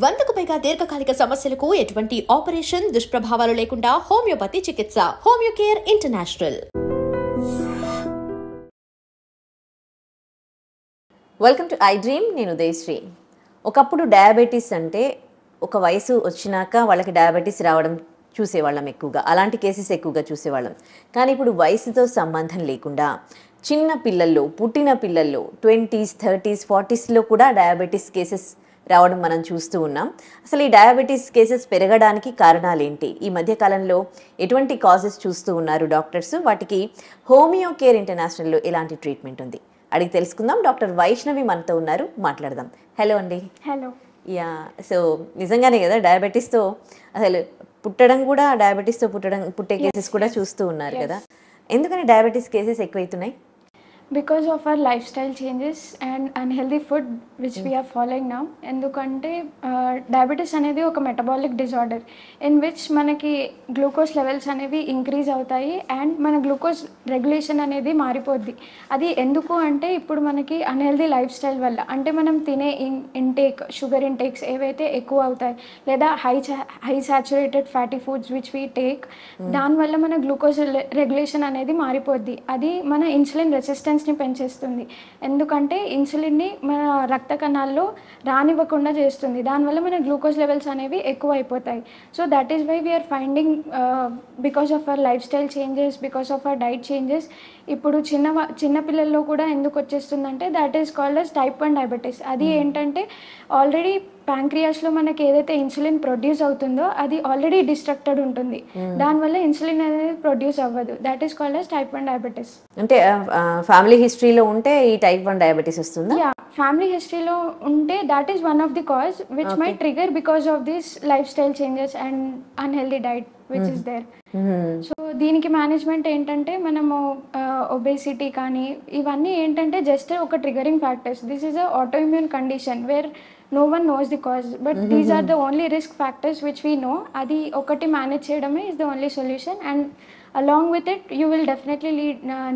100కు పైగా దీర్ఘకాలిక సమస్యలకు ఎటువంటి ఆపరేషన్ దుష్ప్రభావాలు లేకుండా హోమియోపతి చికిత్స. Homeocare international. Welcome to I dream. నేను ఉదయశ్రీ. ఒకప్పుడు డయాబెటీస్ అంటే ఒక వయసు వచ్చినాక వాళ్ళకి డయాబెటీస్ రావడం చూసేవాళ్ళం, ఎక్కువగా అలాంటి కేసెస్ ఎక్కువగా చూసేవాళ్ళం. కానీ ఇప్పుడు వయసుతో సంబంధం లేకుండా చిన్న పిల్లల్లో, పుట్టిన పిల్లల్లో 20s, 30s, 40sలో కూడా డయాబెటీస్ కేసెస్ రావడం మనం చూస్తూ ఉన్నాం. అసలు ఈ డయాబెటీస్ కేసెస్ పెరగడానికి కారణాలు ఏంటి? ఈ మధ్య కాలంలో ఎటువంటి కాజెస్ చూస్తూ ఉన్నారు డాక్టర్స్? వాటికి హోమియో కేర్ ఇంటర్నేషనల్లో ఎలాంటి ట్రీట్మెంట్ ఉంది అడిగి తెలుసుకుందాం. డాక్టర్ వైష్ణవి మనతో ఉన్నారు, మాట్లాడదాం. హలో అండి. హలో. యా, సో నిజంగానే కదా డయాబెటీస్తో అసలు పుట్టడం కూడా, డయాబెటీస్తో పుట్టే కేసెస్ కూడా చూస్తూ ఉన్నారు కదా. ఎందుకని డయాబెటీస్ కేసెస్ ఎక్కువైతున్నాయి? Because of our lifestyle changes and unhealthy food which we are following now. ఎందుకంటే డయాబెటీస్ అనేది ఒక మెటబాలిక్ డిజార్డర్ ఇన్ విచ్ మనకి గ్లూకోజ్ లెవెల్స్ అనేవి ఇంక్రీజ్ అవుతాయి అండ్ మన గ్లూకోజ్ రెగ్యులేషన్ అనేది మారిపోద్ది. అది ఎందుకు అంటే ఇప్పుడు మనకి అన్హెల్దీ లైఫ్ స్టైల్ వల్ల, అంటే మనం తినే ఇంటేక్, షుగర్ ఇంటేక్స్ ఏవైతే ఎక్కువ అవుతాయి లేదా high saturated fatty foods which we take, దానివల్ల మన గ్లూకోజ్ రెగ్యులేషన్ అనేది మారిపోద్ది. అది మన ఇన్సులిన్ రెసిస్టెన్స్ ని పెంచేస్తుంది. ఎందుకంటే ఇన్సులిన్ని మన రక్త కణాల్లో రానివ్వకుండా చేస్తుంది. దానివల్ల మన గ్లూకోజ్ లెవెల్స్ అనేవి ఎక్కువ అయిపోతాయి. So that is why we are finding because of our life style changes, because of our diet changes ఇప్పుడు చిన్న పిల్లల్లో కూడా ఎందుకు వచ్చేస్తుందంటే that is called as type 1 diabetes. అది ఏంటంటే ఆల్రెడీ ప్యాంక్రియాస్లో మనకి ఏదైతే ఇన్సులిన్ ప్రొడ్యూస్ అవుతుందో అది ఆల్రెడీ డిస్ట్రక్టెడ్ ఉంటుంది. దానివల్ల ఇన్సులిన్ అనేది ప్రొడ్యూస్ అవ్వదు. That is called as type 1 diabetes. అంటే ఫ్యామిలీ హిస్టరీలో ఉంటే ఈ టైప్ 1 డయాబెటీస్ వస్తుందా? యా, ఫ్యామిలీ హిస్టరీలో ఉంటే that is one of the cause which my trigger because of this life style changes and unhealthy diet which is there. So దీనికి management ఏంటంటే మనము ఒబేసిటీ కానీ ఇవన్నీ ఏంటంటే జస్ట్ ఒక triggering factors. This is a autoimmune condition where no one knows the cause, but these are the only risk factors which we know. Adi okati manage cheyadame is the only solution, and along with it you will definitely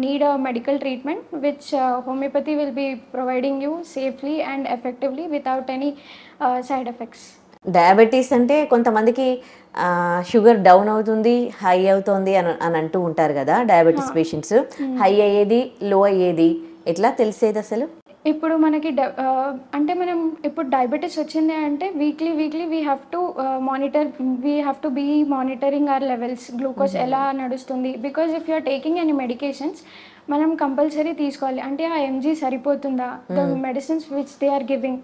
need a medical treatment which homeopathy will be providing you safely and effectively without any side effects. Diabetes అంటే కొంతమందికి sugar down అవుతుంది, high అవుతుంది అని అంటూ ఉంటారు కదా diabetes patients. High అయ్యేది, లో అయ్యేది ఎట్లా తెలిసేది అసలు? ఇప్పుడు మనకి అంటే మనం ఇప్పుడు డయాబెటీస్ వచ్చింది అంటే weekly we have to be monitoring our levels, glucose ఎలా నడుస్తుంది. Because if you are taking any medications మనం కంపల్సరీ తీసుకోవాలి. అంటే ఆ ఎంజీ సరిపోతుందా, the medicines which they are giving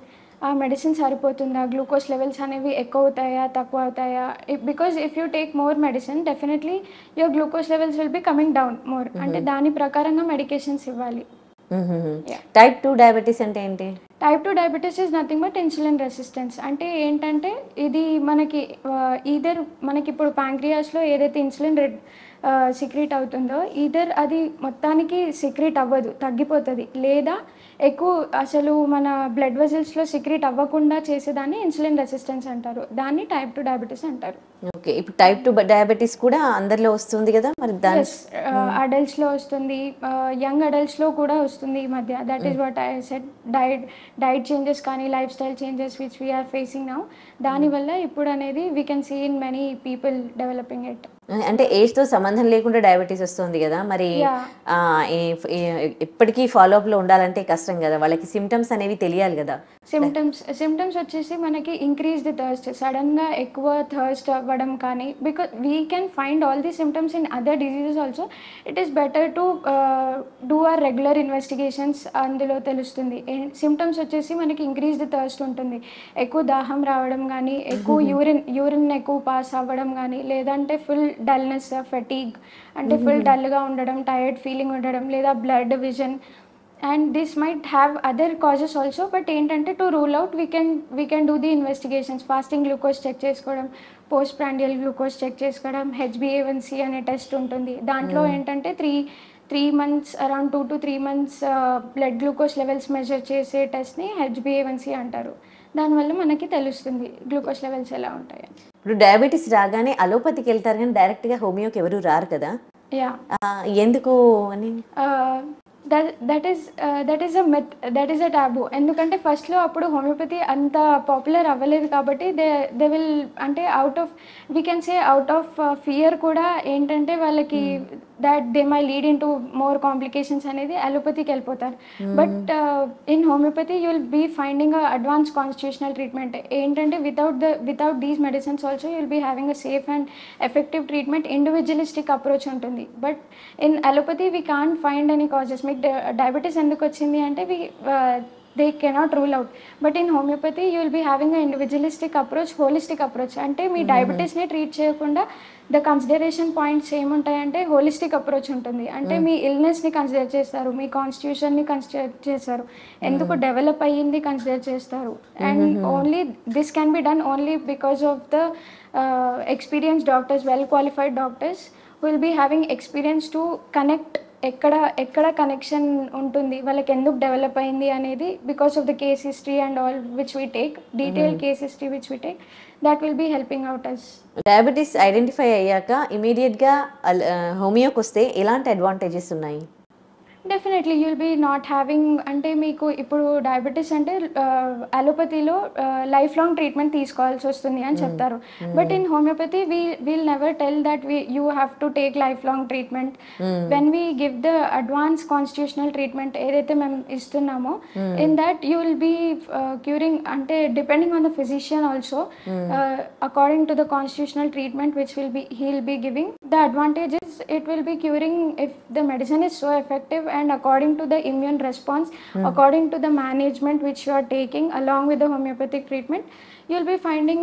ఆ మెడిసిన్ సరిపోతుందా, గ్లూకోజ్ లెవెల్స్ అనేవి ఎక్కువ అవుతాయా తక్కువ అవుతాయా. Because if you take more medicine definitely your glucose levels will be coming down more. అంటే దాని ప్రకారంగా మెడికేషన్స్ ఇవ్వాలి. టైప్ 2 డయాబెటీస్ అంటే ఏంటి? Type 2 diabetes is nothing but insulin resistance. అంటే ఏంటంటే ఇది మనకి ఈధర్ మనకి ఇప్పుడు ప్యాంక్రియాస్లో ఏదైతే ఇన్సులిన్ సిక్రీట్ అవుతుందో ఈధర్ అది మొత్తానికి సిక్రీట్ అవ్వదు, తగ్గిపోతుంది, లేదా ఎక్కువ అసలు మన బ్లడ్ వెజల్స్లో సిక్రీట్ అవ్వకుండా చేసేదాన్ని ఇన్సులిన్ రెసిస్టెన్స్ అంటారు. దాన్ని టైప్ 2 డయాబెటీస్ అంటారు. ఓకే, ఇప్పుడు టైప్ 2 డయాబెటీస్ కూడా అందరిలో వస్తుంది కదా మరి? అడల్ట్స్లో వస్తుంది, యంగ్ అడల్ట్స్లో కూడా వస్తుంది ఈ మధ్య. That is what I said. Diet changes కానీ life style changes which we are facing now, దానివల్ల ఇప్పుడు అనేది we can see in many people developing it. అంటే ఏజ్తో సంబంధం లేకుండా డయాబెటీస్ వస్తుంది కదా మరి, ఎప్పటికీ ఫాలోఅప్లో ఉండాలంటే కష్టం కదా, వాళ్ళకి సిమ్టమ్స్ అనేవి తెలియాలి కదా. సిమ్టమ్స్ వచ్చేసి మనకి ఇంక్రీజ్ ది థర్స్ట్, సడన్గా ఎక్కువ థర్స్ట్ అవ్వడం కానీ, because we can find all the symptoms in other diseases also. It is better to do our regular investigations, అందులో తెలుస్తుంది. సిమ్టమ్స్ వచ్చేసి మనకి ఇంక్రీజ్ ది థర్స్ట్ ఉంటుంది, ఎక్కువ దాహం రావడం కానీ, ఎక్కువ యూరిన్ ఎక్కువ పాస్ అవ్వడం కానీ, లేదంటే ఫుల్ డల్నెస్, ఫెటీగ్ అంటే ఫుల్ డల్గా ఉండడం, టైర్డ్ ఫీలింగ్ ఉండడం, లేదా blurred vision. And this might have other causes also. But ఏంటంటే to rule out we can do the investigations. Fasting glucose check చేసుకోవడం, పోస్ట్ ప్రాండియల్ గ్లూకోజ్ చెక్ చేసుకోవడం, HbA1c అనే test ఉంటుంది. దాంట్లో ఏంటంటే three months, around 2 to 3 months blood glucose levels measure చేసే టెస్ట్ని HbA1c అంటారు. దానివల్ల మనకి తెలుస్తుంది గ్లూకోజ్ లెవెల్స్ ఎలా ఉంటాయి. ఇప్పుడు డయాబెటీస్ రాగానే అలోపతికి వెళ్తారు కానీ డైరెక్ట్గా హోమియోకి ఎవరు రారు కదా, ఎందుకు అని? That is a myth, that is a taboo. ఎందుకంటే ఫస్ట్లో అప్పుడు హోమియోపతి అంత పాపులర్ అవ్వలేదు కాబట్టి దే విల్ అంటే we can say out of fear కూడా ఏంటంటే వాళ్ళకి that they may lead in to more complications అనేది అలోపతికి వెళ్ళిపోతారు. But in homeopathy you will be finding a advance constitutional treatment. ఏంటంటే without these medicines also you will be having a safe and effective treatment, individualistic approach ఉంటుంది. But in allopathy we can't find any causes. మీకు diabetes ఎందుకు వచ్చింది అంటే they cannot rule out. But in homeopathy you will be having an individualistic approach, holistic approach. అంటే మీ డయాబెటీస్ని treat చేయకుండా the consideration points ఏముంటాయంటే హోలిస్టిక్ అప్రోచ్ ఉంటుంది. అంటే మీ ఇల్నెస్ని కన్సిడర్ చేస్తారు, మీ కాన్స్టిట్యూషన్ని కన్సిడర్ చేస్తారు, ఎందుకు డెవలప్ అయ్యింది కన్సిడర్ చేస్తారు. And only this can be done only because of the experience doctors, well qualified doctors will be having experience to connect ఎక్కడ కనెక్షన్ ఉంటుంది, వాళ్ళకి ఎందుకు డెవలప్ అయింది అనేది, because of the case history and all which we take, detail case history which we take, that will be helping out us. Diabetes identify అయ్యాక ఇమీడియట్గా హోమియోకి వస్తే ఎలాంటి అడ్వాంటేజెస్ ఉన్నాయి? Definitely you will be not having, అంటే మీకు ఇప్పుడు diabetes అంటే అలోపతిలో లైఫ్ లాంగ్ ట్రీట్మెంట్ తీసుకోవాల్సి వస్తుంది అని చెప్తారు. But in homeopathy we'll never tell that you have to take life long treatment. When we give the advance constitutional treatment ఏదైతే మేము ఇస్తున్నామో, in that you will be curing, అంటే depending on the physician also, according to the constitutional treatment which he'll be giving, the advantage is it will be curing if the medicine is so effective and according to the immune response, according to the management which you are taking along with the homeopathic treatment, you will be finding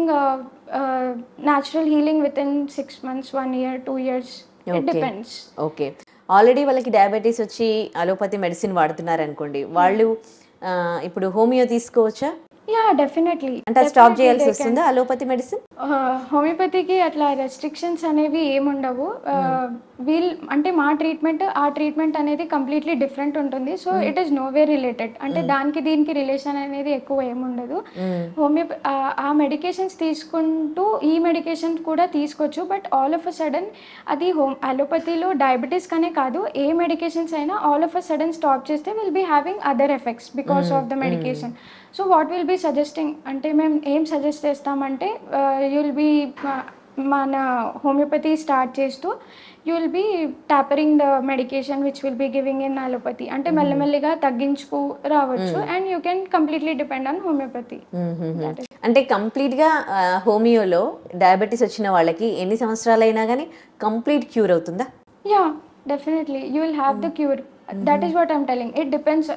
natural healing within 6 months, 1 year, 2 years. It depends. Okay, already వాళ్ళకి diabetes వచ్చి allopathy medicine వాడుతున్నారు అనుకోండి, వాళ్ళు ఇప్పుడు homeo తీసుకోవచ్చా? Yeah, definitely. అంటే stop చేయాల్సి వస్తుందా అలోపతి మెడిసిన్? హోమియోపతికి అట్లా రెస్ట్రిక్షన్స్ అనేవి ఏముండవు. అంటే మా ట్రీట్మెంట్ అనేది కంప్లీట్లీ డిఫరెంట్ ఉంటుంది. So it is no way related, అంటే దానికి దీనికి రిలేషన్ అనేది ఎక్కువ ఏముండదు. ఆ మెడికేషన్స్ తీసుకుంటూ ఈ మెడికేషన్ కూడా తీసుకోవచ్చు. But all of a sudden అది అలోపతిలో డయాబెటీస్ కనే కాదు, ఏ మెడికేషన్స్ అయినా all of a sudden stop చేస్తే will be having other effects because of the medication. So what will be suggesting, అంటే మేము ఏం సజెస్ట్ చేస్తామంటే, యూ విల్ బీ మన హోమియోపతి స్టార్ట్ చేస్తూ you will be tapering the medication which will be giving in అలోపతి. అంటే మెల్లమెల్లిగా తగ్గించుకు రావచ్చు and you can completely depend on homeopathy. అంటే కంప్లీట్గా హోమియోలో డయాబెటీస్ వచ్చిన వాళ్ళకి ఎన్ని సంవత్సరాలైనా కానీ కంప్లీట్ క్యూర్ అవుతుందా? Yeah, definitely you will have the cure. That is what I'm telling. It depends,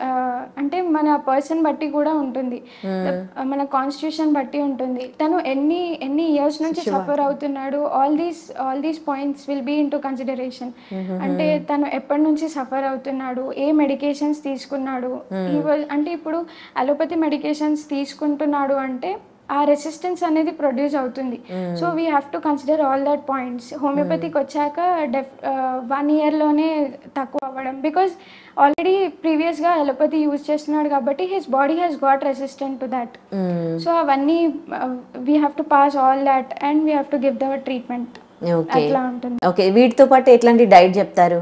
అంటే మన పర్సన్ బట్టి కూడా ఉంటుంది, మన కాన్స్టిట్యూషన్ బట్టి ఉంటుంది, తను ఎన్ని ఇయర్స్ నుంచి సఫర్ అవుతున్నాడు, all these points will be into consideration. అంటే తను ఎప్పటి నుంచి సఫర్ అవుతున్నాడు, ఏ మెడికేషన్స్ తీసుకున్నాడు, అంటే ఇప్పుడు అలోపతి మెడికేషన్స్ తీసుకుంటున్నాడు అంటే ఆ రెసిస్టెన్స్ అనేది ప్రొడ్యూస్ అవుతుంది. So we have to consider all that points. హోమియోపతికి వచ్చాక 1 yearలోనే తక్కువ అవ్వడం, బికాజ్ ఆల్రెడీ ప్రీవియస్గా అలోపతి యూజ్ చేస్తున్నాడు కాబట్టి his body has got resistant to that. So అవన్నీ we have to pass all that and we have to give the treatment. అట్లా ఉంటుంది. ఓకే, వీటితో పాటు ఎట్లాంటి డైట్ చెప్తారు?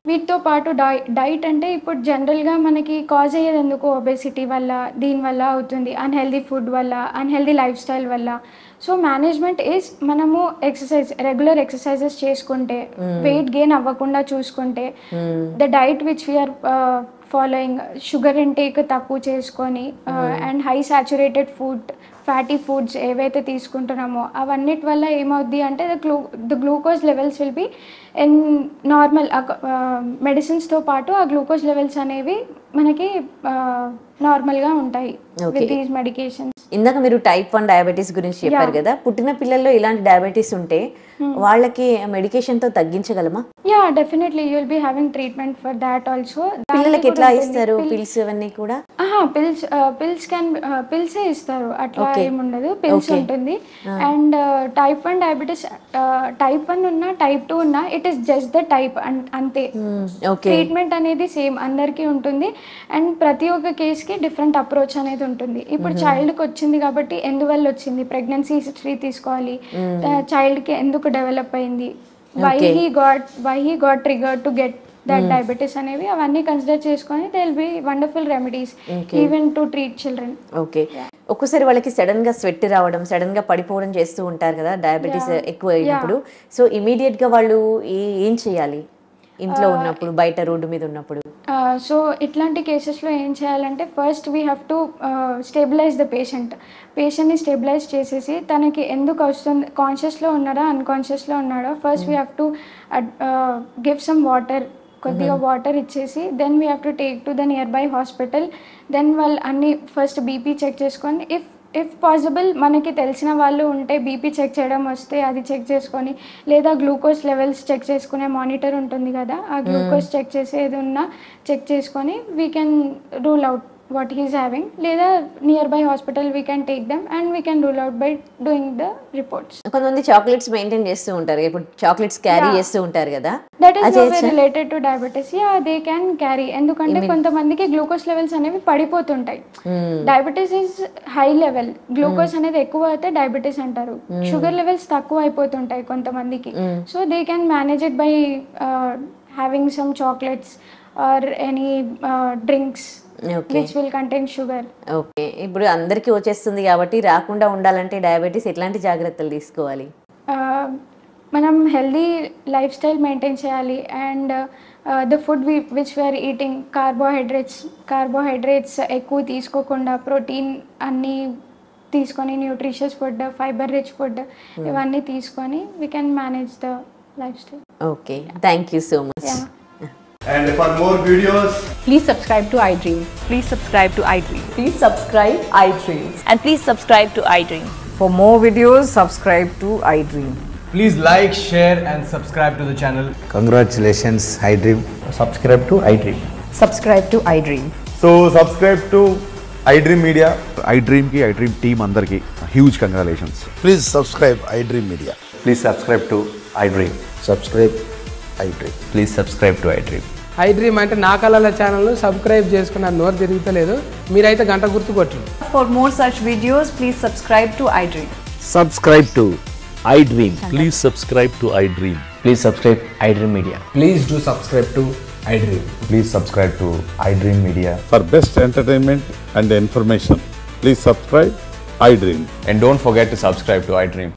వీటితో పాటు డైట్ అంటే ఇప్పుడు జనరల్గా మనకి కాజ్ అయ్యేది ఎందుకు, ఒబేసిటీ వల్ల, దీనివల్ల అవుతుంది, అన్హెల్దీ ఫుడ్ వల్ల, అన్హెల్దీ లైఫ్ స్టైల్ వల్ల. సో మేనేజ్మెంట్ ఈజ్ మనము రెగ్యులర్ ఎక్సర్సైజెస్ చేసుకుంటే, వెయిట్ గెయిన్ అవ్వకుండా చూసుకుంటే, the diet which we are following, sugar intake తక్కువ చేసుకొని and high saturated food, fatty foods ఏవైతే తీసుకుంటున్నామో అవన్నిటి వల్ల ఏమవుద్ది అంటే the glucose levels will be in normal. మెడిసిన్స్తో పాటు ఆ గ్లూకోజ్ లెవెల్స్ అనేవి మనకి నార్మల్గా ఉంటాయి విత్ దీస్ మెడికేషన్స్. ఇందాక మీరు టైప్ 1 డయాబెటీస్ గురించి చెప్పారు కదా, పుట్టిన పిల్లల్లో ఇలాంటి డయాబెటీస్ ఉంటే వాళ్ళకి మెడికేషన్తో తగ్గించగలమా? Yeah, definitely you will be having treatment for that also. పిల్లలకి ఎట్లా ఇస్తారు పిల్స్ అవన్నీ కూడా? పిల్సే ఇస్తారు, అట్లా ఏముండదు, పిల్స్ ఉంటుంది. అండ్ టైప్ 1 డయాబెటీస్, టైప్ 1 ఉన్నా టైప్ 2 ఉన్నా it is just the type అంతే. ట్రీట్మెంట్ అనేది సేమ్ అందరికీ ఉంటుంది అండ్ ప్రతి ఒక్క కేసుకి డిఫరెంట్ అప్రోచ్ అనేది ఉంటుంది. ఇప్పుడు చైల్డ్కి వచ్చింది కాబట్టి ఎందువల్ల వచ్చింది, ప్రెగ్నెన్సీ హిస్టరీ తీసుకోవాలి, చైల్డ్కి ఎందుకు డెవలప్ అయింది, why he got triggered to get that diabetes అనేవి అవన్నీ కన్సిడర్ చేసుకొని they will be wonderful remedies even to treat children. Okay, ఒక్కోసారి వాళ్ళకి సడన్ గా స్వెట్ రావడం, సడన్ గా పడిపోవడం చేస్తూ ఉంటారు కదా డయాబెటీస్ ఎక్కువ అయినప్పుడు. సో ఇమీడియట్ గా వాళ్ళు ఏం చేయాలి ఇంట్లో ఉన్నప్పుడు, బయట రోడ్డు మీద ఉన్నప్పుడు? సో ఇట్లాంటి కేసెస్లో ఏం చేయాలంటే first we have to stabilize the పేషెంట్ని స్టెబిలైజ్ చేసేసి తనకి ఎందుకు వస్తుంది, కాన్షియస్లో ఉన్నాడా అన్కాన్షియస్లో ఉన్నాడా, first we have to give some water, కొద్దిగా వాటర్ ఇచ్చేసి then we have to take to the near by hospital. Then వాళ్ళు అన్ని ఫస్ట్ బీపీ చెక్ చేసుకొని ఇఫ్ పాసిబుల్ మనకి తెలిసిన వాళ్ళు ఉంటే బీపీ చెక్ చేయడం వస్తే అది చెక్ చేసుకొని, లేదా గ్లూకోజ్ లెవెల్స్ చెక్ చేసుకునే మానిటర్ ఉంటుంది కదా, ఆ గ్లూకోజ్ చెక్ చేసేది ఉన్నా చెక్ చేసుకొని we can rule out what he is having, లేదా near by hospital we can take them and we can rule out by doing the reports. కొంతమంది chocolates maintain చేస్తూ ఉంటారు, ఇప్పుడు చాక్లెట్స్ క్యారీ చేస్తూ ఉంటారు కదా, that is related to diabetes. They can carry, ఎందుకంటే కొంతమందికి గ్లూకోజ్ లెవెల్స్ అనేవి పడిపోతుంటాయి. Diabetes is high level, glucose అనేది ఎక్కువ అయితే డయాబెటీస్ అంటారు, షుగర్ లెవెల్స్ తక్కువ అయిపోతుంటాయి కొంతమందికి. So they can manage it by having some chocolates or any drinks which will contain sugar. Okay, ఇప్పుడు అందరికీ వచ్చేస్తుంది కాబట్టి రాకుండా ఉండాలంటే డయాబెటీస్ ఎట్లాంటి జాగ్రత్తలు తీసుకోవాలి? మనం హెల్దీ లైఫ్ స్టైల్ మెయింటైన్ చేయాలి and the food which we're eating, carbohydrates ఎక్కువ తీసుకోకుండా ప్రోటీన్ అన్నీ తీసుకొని, nutritious food, fibre rich food ఇవన్నీ తీసుకొని we can manage the life style. Okay, thank you so much. And for more videos, please subscribe to iDream. Please subscribe to iDream. Please subscribe iDream. And please subscribe to iDream. For more videos, subscribe to iDream. please like, share and subscribe to the channel. Congratulations, iDream. Subscribe to iDream. Subscribe to iDream. So subscribe to iDream Media. iDream ki iDream team andarki huge congratulations. Please subscribe iDream Media. Please subscribe to iDream. Subscribe iDream. Please subscribe to iDream. iDream అంటే నా కళల channel subscribe చేసుకున్న నోరు తిరుగుతలేదు, మీరైతే గంట గుర్తు కొట్టండి. For more such videos, please subscribe to iDream. Subscribe to iDream. Please subscribe to iDream. Please subscribe iDream Media. Please do subscribe to iDream. Please subscribe to iDream Media. For best entertainment and information, please subscribe iDream. And don't forget to subscribe to iDream.